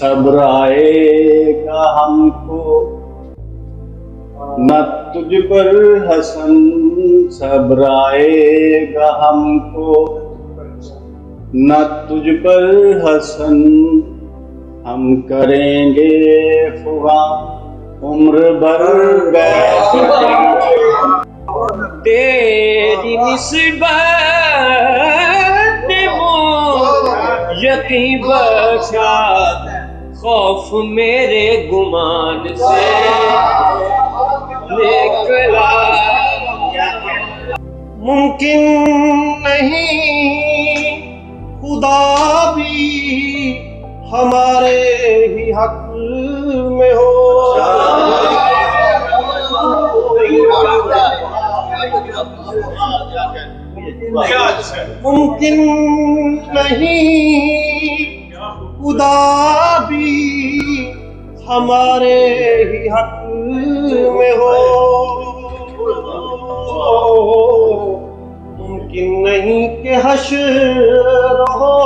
सब्र आएगा हमको न तुझ पर हसन, सब्र आएगा हमको न तुझ पर हसन, हम करेंगे फुगा उम्र भर तेरी निस्बत वो यकीन बचा, खौफ मेरे गुमान से निकला। मुमकिन नहीं खुदा भी हमारे ही हक में हो, मुमकिन नहीं खुदा भी हमारे ही हक में हो, मुमकिन नहीं कि हश्र हो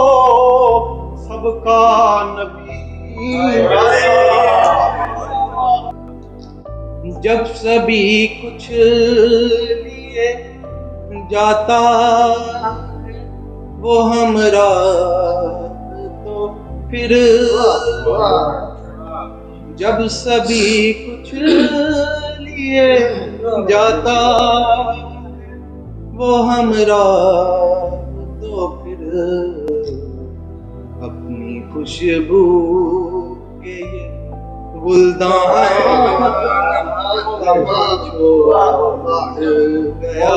सबका नबी। जब सभी कुछ लिए जाता वो हमरा तो फिर, जब सभी कुछ लिए जाता वो हमरा तो फिर, अपनी खुशबू के ये गुलदान छोड़ गया।